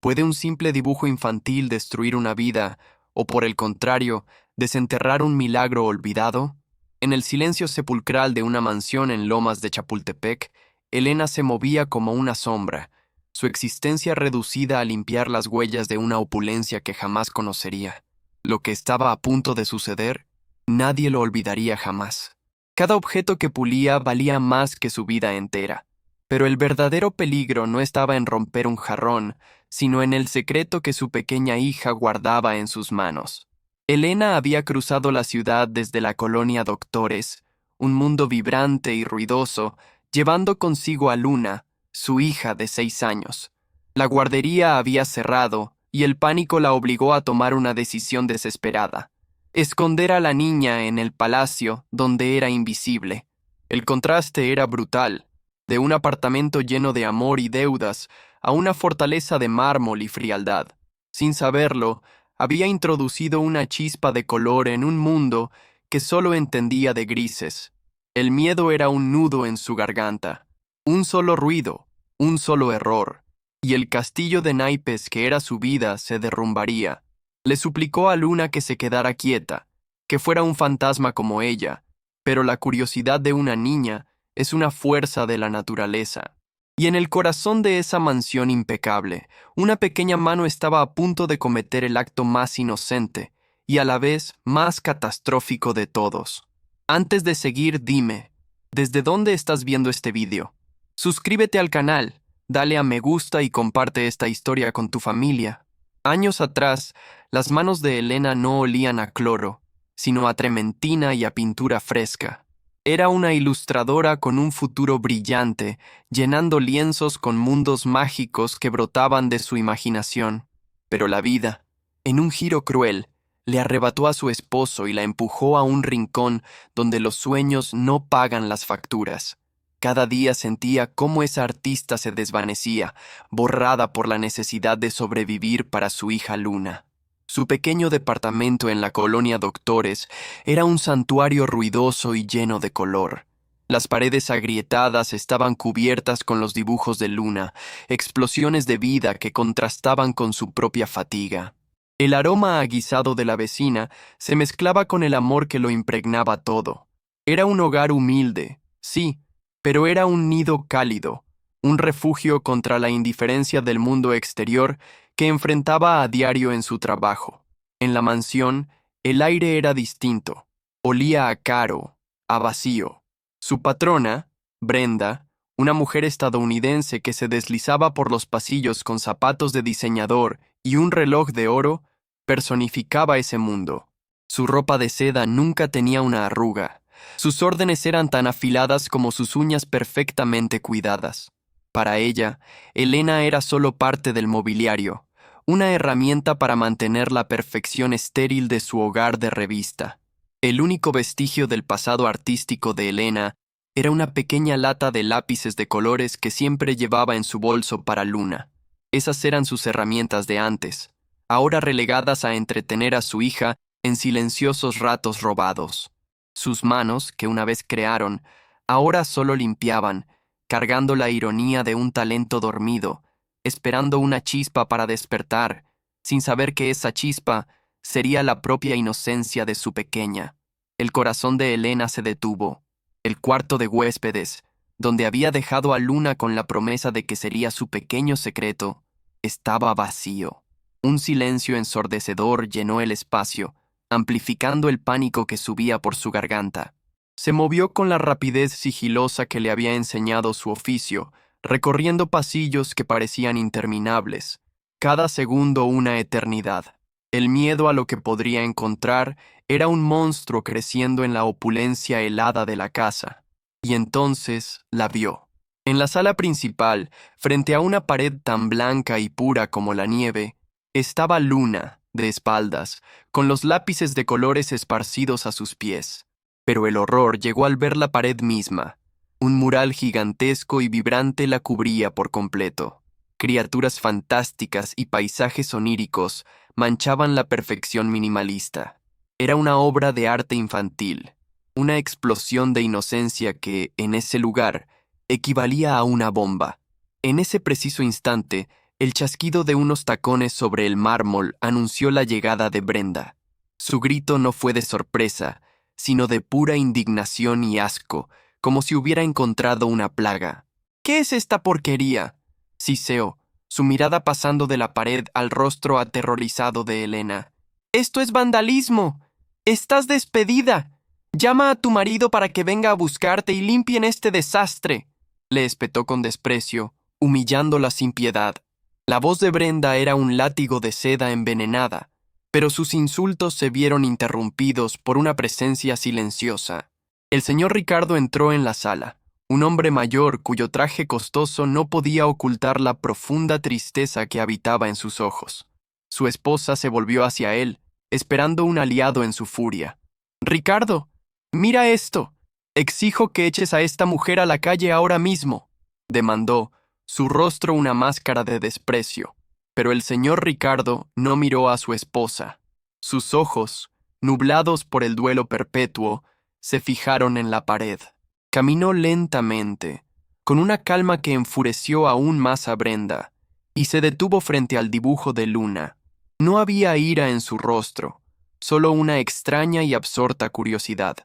¿Puede un simple dibujo infantil destruir una vida, o por el contrario, desenterrar un milagro olvidado? En el silencio sepulcral de una mansión en Lomas de Chapultepec, Elena se movía como una sombra, su existencia reducida a limpiar las huellas de una opulencia que jamás conocería. Lo que estaba a punto de suceder, nadie lo olvidaría jamás. Cada objeto que pulía valía más que su vida entera. Pero el verdadero peligro no estaba en romper un jarrón, sino en el secreto que su pequeña hija guardaba en sus manos. Elena había cruzado la ciudad desde la colonia Doctores, un mundo vibrante y ruidoso, llevando consigo a Luna, su hija de 6 años. La guardería había cerrado, y el pánico la obligó a tomar una decisión desesperada: esconder a la niña en el palacio donde era invisible. El contraste era brutal, de un apartamento lleno de amor y deudas a una fortaleza de mármol y frialdad. Sin saberlo, había introducido una chispa de color en un mundo que solo entendía de grises. El miedo era un nudo en su garganta, un solo ruido, un solo error, y el castillo de naipes que era su vida se derrumbaría. Le suplicó a Luna que se quedara quieta, que fuera un fantasma como ella, pero la curiosidad de una niña es una fuerza de la naturaleza. Y en el corazón de esa mansión impecable, una pequeña mano estaba a punto de cometer el acto más inocente y a la vez más catastrófico de todos. Antes de seguir, dime, ¿desde dónde estás viendo este vídeo? Suscríbete al canal, dale a me gusta y comparte esta historia con tu familia. Años atrás, las manos de Elena no olían a cloro, sino a trementina y a pintura fresca. Era una ilustradora con un futuro brillante, llenando lienzos con mundos mágicos que brotaban de su imaginación. Pero la vida, en un giro cruel, le arrebató a su esposo y la empujó a un rincón donde los sueños no pagan las facturas. Cada día sentía cómo esa artista se desvanecía, borrada por la necesidad de sobrevivir para su hija Luna. Su pequeño departamento en la colonia Doctores era un santuario ruidoso y lleno de color. Las paredes agrietadas estaban cubiertas con los dibujos de Luna, explosiones de vida que contrastaban con su propia fatiga. El aroma aguisado de la vecina se mezclaba con el amor que lo impregnaba todo. Era un hogar humilde, sí, pero era un nido cálido, un refugio contra la indiferencia del mundo exterior que enfrentaba a diario en su trabajo. En la mansión, el aire era distinto, olía a caro, a vacío. Su patrona, Brenda, una mujer estadounidense que se deslizaba por los pasillos con zapatos de diseñador y un reloj de oro, personificaba ese mundo. Su ropa de seda nunca tenía una arruga. Sus órdenes eran tan afiladas como sus uñas perfectamente cuidadas. Para ella, Elena era solo parte del mobiliario, una herramienta para mantener la perfección estéril de su hogar de revista. El único vestigio del pasado artístico de Elena era una pequeña lata de lápices de colores que siempre llevaba en su bolso para Luna. Esas eran sus herramientas de antes, ahora relegadas a entretener a su hija en silenciosos ratos robados. Sus manos, que una vez crearon, ahora solo limpiaban, cargando la ironía de un talento dormido, esperando una chispa para despertar, sin saber que esa chispa sería la propia inocencia de su pequeña. El corazón de Elena se detuvo. El cuarto de huéspedes, donde había dejado a Luna con la promesa de que sería su pequeño secreto, estaba vacío. Un silencio ensordecedor llenó el espacio, amplificando el pánico que subía por su garganta. Se movió con la rapidez sigilosa que le había enseñado su oficio, recorriendo pasillos que parecían interminables, cada segundo una eternidad. El miedo a lo que podría encontrar era un monstruo creciendo en la opulencia helada de la casa. Y entonces la vio. En la sala principal, frente a una pared tan blanca y pura como la nieve, estaba Luna, de espaldas, con los lápices de colores esparcidos a sus pies. Pero el horror llegó al ver la pared misma. Un mural gigantesco y vibrante la cubría por completo. Criaturas fantásticas y paisajes oníricos manchaban la perfección minimalista. Era una obra de arte infantil, una explosión de inocencia que, en ese lugar, equivalía a una bomba. En ese preciso instante, El chasquido de unos tacones sobre el mármol anunció la llegada de Brenda. Su grito no fue de sorpresa, sino de pura indignación y asco, como si hubiera encontrado una plaga. ¿Qué es esta porquería?, siseó, su mirada pasando de la pared al rostro aterrorizado de Elena. ¡Esto es vandalismo! ¡Estás despedida! Llama a tu marido para que venga a buscarte y limpien este desastre, le espetó con desprecio, humillándola sin piedad. La voz de Brenda era un látigo de seda envenenada, pero sus insultos se vieron interrumpidos por una presencia silenciosa. El señor Ricardo entró en la sala, un hombre mayor cuyo traje costoso no podía ocultar la profunda tristeza que habitaba en sus ojos. Su esposa se volvió hacia él, esperando un aliado en su furia. «Ricardo, mira esto. Exijo que eches a esta mujer a la calle ahora mismo», demandó, su rostro una máscara de desprecio. Pero el señor Ricardo no miró a su esposa. Sus ojos, nublados por el duelo perpetuo, se fijaron en la pared. Caminó lentamente, con una calma que enfureció aún más a Brenda, y se detuvo frente al dibujo de Luna. No había ira en su rostro, solo una extraña y absorta curiosidad.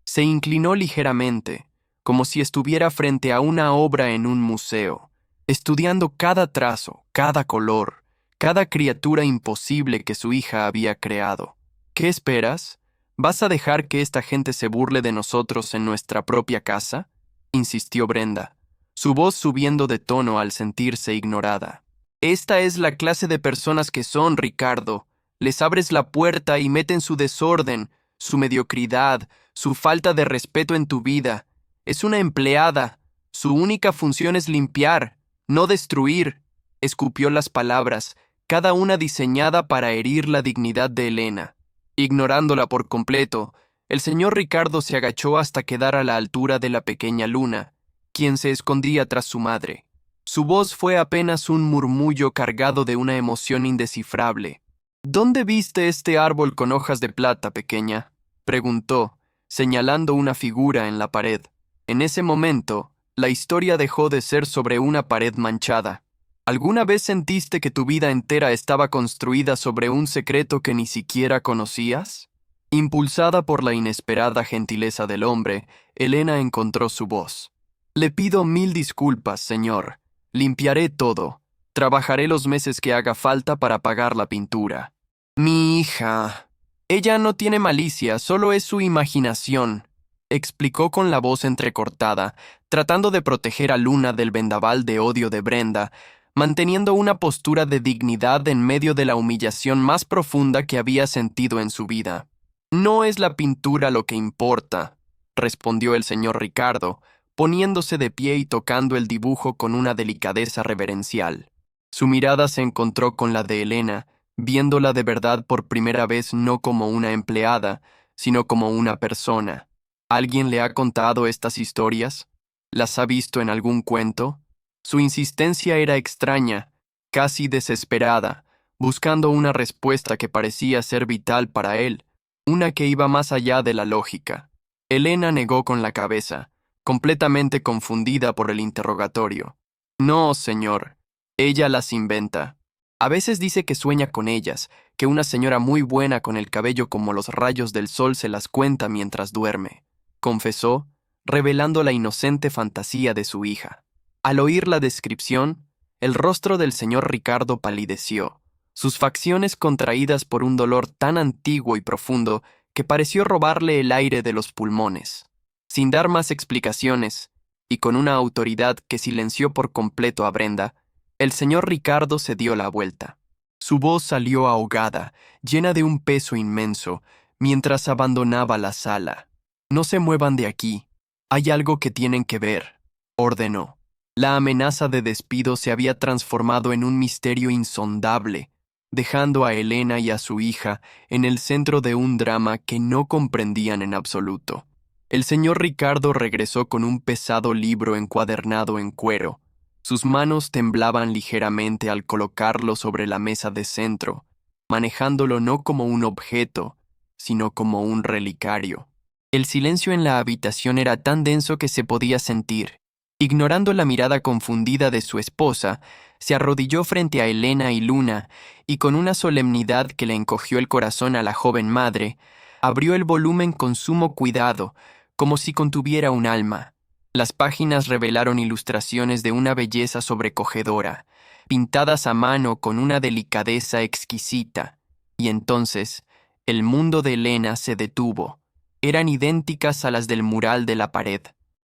Se inclinó ligeramente, como si estuviera frente a una obra en un museo, estudiando cada trazo, cada color, cada criatura imposible que su hija había creado. «¿Qué esperas? ¿Vas a dejar que esta gente se burle de nosotros en nuestra propia casa?», insistió Brenda, su voz subiendo de tono al sentirse ignorada. «Esta es la clase de personas que son, Ricardo. Les abres la puerta y meten su desorden, su mediocridad, su falta de respeto en tu vida. Es una empleada. Su única función es limpiar, no destruir», escupió las palabras, cada una diseñada para herir la dignidad de Elena. Ignorándola por completo, el señor Ricardo se agachó hasta quedar a la altura de la pequeña Luna, quien se escondía tras su madre. Su voz fue apenas un murmullo cargado de una emoción indescifrable. «¿Dónde viste este árbol con hojas de plata, pequeña?», preguntó, señalando una figura en la pared. En ese momento, la historia dejó de ser sobre una pared manchada. ¿Alguna vez sentiste que tu vida entera estaba construida sobre un secreto que ni siquiera conocías? Impulsada por la inesperada gentileza del hombre, Elena encontró su voz. «Le pido 1000 disculpas, señor. Limpiaré todo. Trabajaré los meses que haga falta para pagar la pintura». «Mi hija. Ella no tiene malicia, solo es su imaginación», explicó con la voz entrecortada, tratando de proteger a Luna del vendaval de odio de Brenda, manteniendo una postura de dignidad en medio de la humillación más profunda que había sentido en su vida. «No es la pintura lo que importa», respondió el señor Ricardo, poniéndose de pie y tocando el dibujo con una delicadeza reverencial. Su mirada se encontró con la de Elena, viéndola de verdad por primera vez no como una empleada, sino como una persona. ¿Alguien le ha contado estas historias? ¿Las ha visto en algún cuento? Su insistencia era extraña, casi desesperada, buscando una respuesta que parecía ser vital para él, una que iba más allá de la lógica. Elena negó con la cabeza, completamente confundida por el interrogatorio. «No, señor, ella las inventa. A veces dice que sueña con ellas, que una señora muy buena con el cabello como los rayos del sol se las cuenta mientras duerme», confesó, revelando la inocente fantasía de su hija. Al oír la descripción, el rostro del señor Ricardo palideció, sus facciones contraídas por un dolor tan antiguo y profundo que pareció robarle el aire de los pulmones. Sin dar más explicaciones, y con una autoridad que silenció por completo a Brenda, el señor Ricardo se dio la vuelta. Su voz salió ahogada, llena de un peso inmenso, mientras abandonaba la sala. «No se muevan de aquí. Hay algo que tienen que ver», ordenó. La amenaza de despido se había transformado en un misterio insondable, dejando a Elena y a su hija en el centro de un drama que no comprendían en absoluto. El señor Ricardo regresó con un pesado libro encuadernado en cuero. Sus manos temblaban ligeramente al colocarlo sobre la mesa de centro, manejándolo no como un objeto, sino como un relicario. El silencio en la habitación era tan denso que se podía sentir, Ignorando la mirada confundida de su esposa, se arrodilló frente a Helena y Luna y con una solemnidad que le encogió el corazón a la joven madre, abrió el volumen con sumo cuidado, como si contuviera un alma. Las páginas revelaron ilustraciones de una belleza sobrecogedora, pintadas a mano con una delicadeza exquisita. Y entonces, el mundo de Helena se detuvo. Eran idénticas a las del mural de la pared.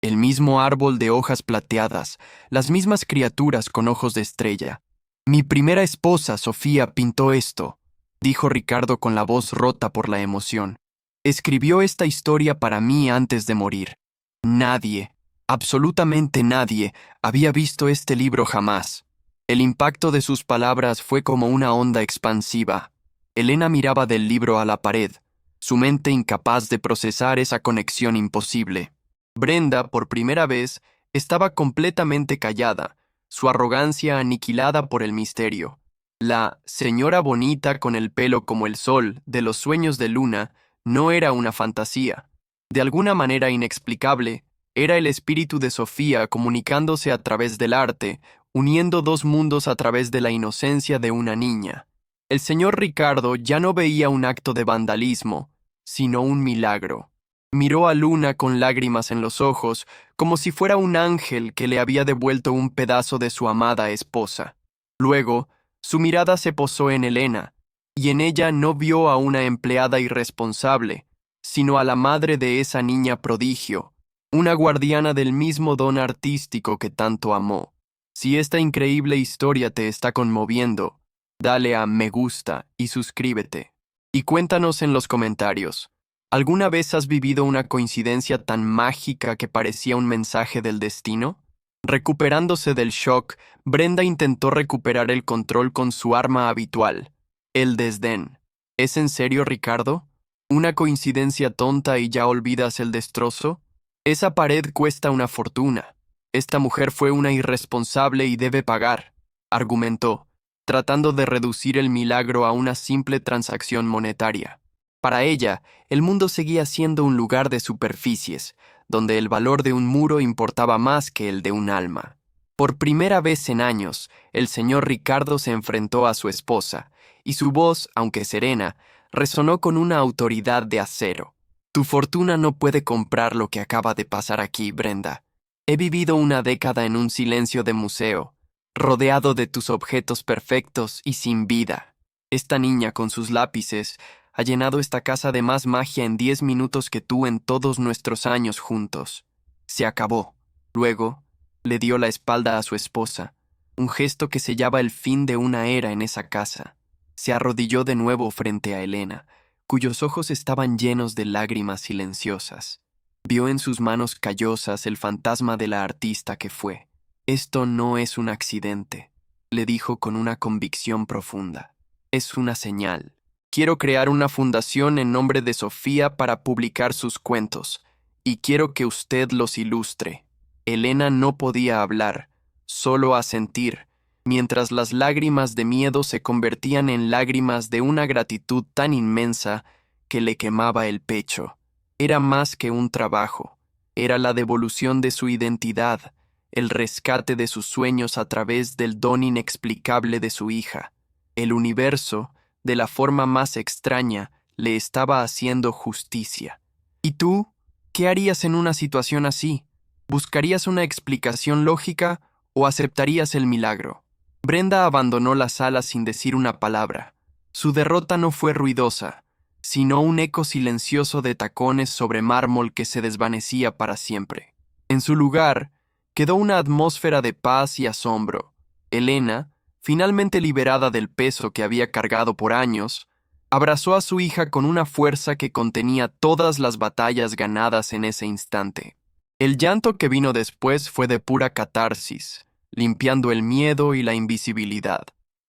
El mismo árbol de hojas plateadas, las mismas criaturas con ojos de estrella. Mi primera esposa, Sofía, pintó esto, dijo Ricardo con la voz rota por la emoción. Escribió esta historia para mí antes de morir. Nadie, absolutamente nadie, había visto este libro jamás. El impacto de sus palabras fue como una onda expansiva. Helena miraba del libro a la pared, su mente incapaz de procesar esa conexión imposible. Brenda, por primera vez, estaba completamente callada, su arrogancia aniquilada por el misterio. La señora bonita con el pelo como el sol de los sueños de Luna no era una fantasía. De alguna manera inexplicable, era el espíritu de Sofía comunicándose a través del arte, uniendo dos mundos a través de la inocencia de una niña. El señor Ricardo ya no veía un acto de vandalismo, sino un milagro. Miró a Luna con lágrimas en los ojos, como si fuera un ángel que le había devuelto un pedazo de su amada esposa. Luego, su mirada se posó en Helena, y en ella no vio a una empleada irresponsable, sino a la madre de esa niña prodigio, una guardiana del mismo don artístico que tanto amó. Si esta increíble historia te está conmoviendo, dale a me gusta y suscríbete. Y cuéntanos en los comentarios. ¿Alguna vez has vivido una coincidencia tan mágica que parecía un mensaje del destino? Recuperándose del shock, Brenda intentó recuperar el control con su arma habitual, el desdén. ¿Es en serio, Ricardo? ¿Una coincidencia tonta y ya olvidas el destrozo? Esa pared cuesta una fortuna. Esta mujer fue una irresponsable y debe pagar, argumentó, tratando de reducir el milagro a una simple transacción monetaria. Para ella, el mundo seguía siendo un lugar de superficies, donde el valor de un muro importaba más que el de un alma. Por primera vez en años, el señor Ricardo se enfrentó a su esposa, y su voz, aunque serena, resonó con una autoridad de acero. Tu fortuna no puede comprar lo que acaba de pasar aquí, Brenda. He vivido una década en un silencio de museo, rodeado de tus objetos perfectos y sin vida. Esta niña con sus lápices ha llenado esta casa de más magia en 10 minutos que tú en todos nuestros años juntos. Se acabó. Luego, le dio la espalda a su esposa, un gesto que sellaba el fin de una era en esa casa. Se arrodilló de nuevo frente a Helena, cuyos ojos estaban llenos de lágrimas silenciosas. Vio en sus manos callosas el fantasma de la artista que fue. Esto no es un accidente, le dijo con una convicción profunda. Es una señal. Quiero crear una fundación en nombre de Sofía para publicar sus cuentos, y quiero que usted los ilustre. Helena no podía hablar, solo asentir, mientras las lágrimas de miedo se convertían en lágrimas de una gratitud tan inmensa que le quemaba el pecho. Era más que un trabajo, era la devolución de su identidad, el rescate de sus sueños a través del don inexplicable de su hija. El universo, de la forma más extraña, le estaba haciendo justicia. ¿Y tú? ¿Qué harías en una situación así? ¿Buscarías una explicación lógica o aceptarías el milagro? Brenda abandonó la sala sin decir una palabra. Su derrota no fue ruidosa, sino un eco silencioso de tacones sobre mármol que se desvanecía para siempre. En su lugar, quedó una atmósfera de paz y asombro. Helena, finalmente liberada del peso que había cargado por años, abrazó a su hija con una fuerza que contenía todas las batallas ganadas en ese instante. El llanto que vino después fue de pura catarsis, limpiando el miedo y la invisibilidad.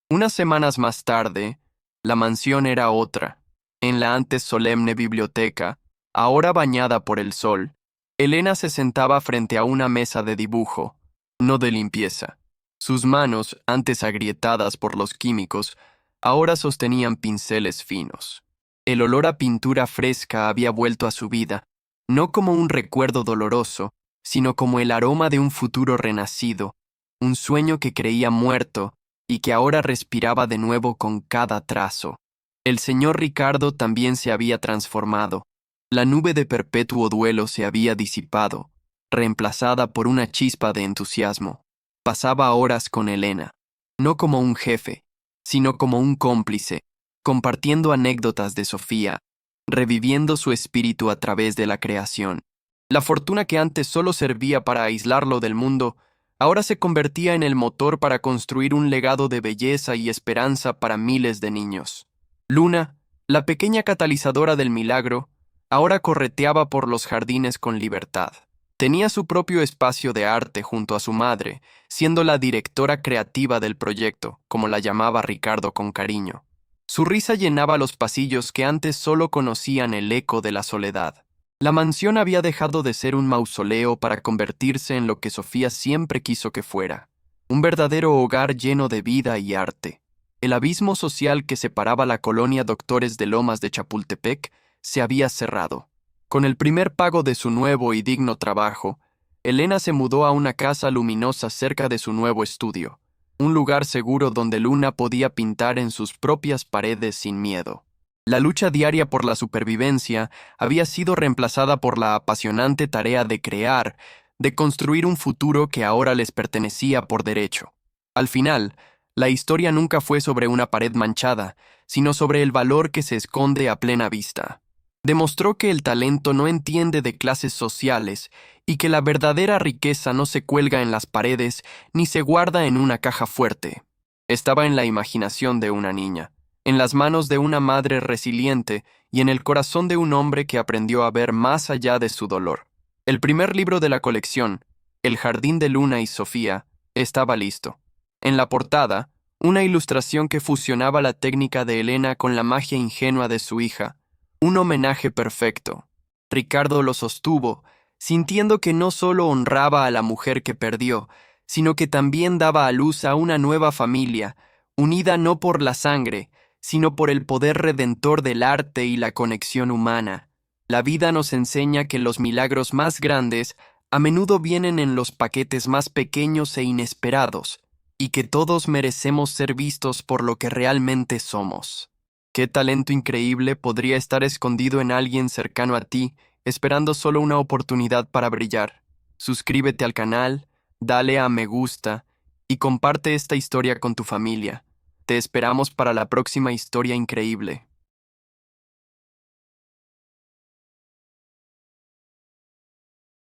Unas semanas más tarde, la mansión era otra. En la antes solemne biblioteca, ahora bañada por el sol, Helena se sentaba frente a una mesa de dibujo, no de limpieza. Sus manos, antes agrietadas por los químicos, ahora sostenían pinceles finos. El olor a pintura fresca había vuelto a su vida, no como un recuerdo doloroso, sino como el aroma de un futuro renacido, un sueño que creía muerto y que ahora respiraba de nuevo con cada trazo. El señor Ricardo también se había transformado. La nube de perpetuo duelo se había disipado, reemplazada por una chispa de entusiasmo. Pasaba horas con Elena, no como un jefe, sino como un cómplice, compartiendo anécdotas de Sofía, reviviendo su espíritu a través de la creación. La fortuna que antes solo servía para aislarlo del mundo, ahora se convertía en el motor para construir un legado de belleza y esperanza para miles de niños. Luna, la pequeña catalizadora del milagro, ahora correteaba por los jardines con libertad. Tenía su propio espacio de arte junto a su madre, siendo la directora creativa del proyecto, como la llamaba Ricardo con cariño. Su risa llenaba los pasillos que antes solo conocían el eco de la soledad. La mansión había dejado de ser un mausoleo para convertirse en lo que Sofía siempre quiso que fuera, un verdadero hogar lleno de vida y arte. El abismo social que separaba la colonia Doctores de Lomas de Chapultepec se había cerrado. Con el primer pago de su nuevo y digno trabajo, Elena se mudó a una casa luminosa cerca de su nuevo estudio, un lugar seguro donde Luna podía pintar en sus propias paredes sin miedo. La lucha diaria por la supervivencia había sido reemplazada por la apasionante tarea de crear, de construir un futuro que ahora les pertenecía por derecho. Al final, la historia nunca fue sobre una pared manchada, sino sobre el valor que se esconde a plena vista. Demostró que el talento no entiende de clases sociales y que la verdadera riqueza no se cuelga en las paredes ni se guarda en una caja fuerte. Estaba en la imaginación de una niña, en las manos de una madre resiliente y en el corazón de un hombre que aprendió a ver más allá de su dolor. El primer libro de la colección, El jardín de Luna y Sofía, estaba listo. En la portada, una ilustración que fusionaba la técnica de Elena con la magia ingenua de su hija. Un homenaje perfecto. Ricardo lo sostuvo, sintiendo que no solo honraba a la mujer que perdió, sino que también daba a luz a una nueva familia, unida no por la sangre, sino por el poder redentor del arte y la conexión humana. La vida nos enseña que los milagros más grandes a menudo vienen en los paquetes más pequeños e inesperados, y que todos merecemos ser vistos por lo que realmente somos. ¿Qué talento increíble podría estar escondido en alguien cercano a ti, esperando solo una oportunidad para brillar? Suscríbete al canal, dale a me gusta y comparte esta historia con tu familia. Te esperamos para la próxima historia increíble.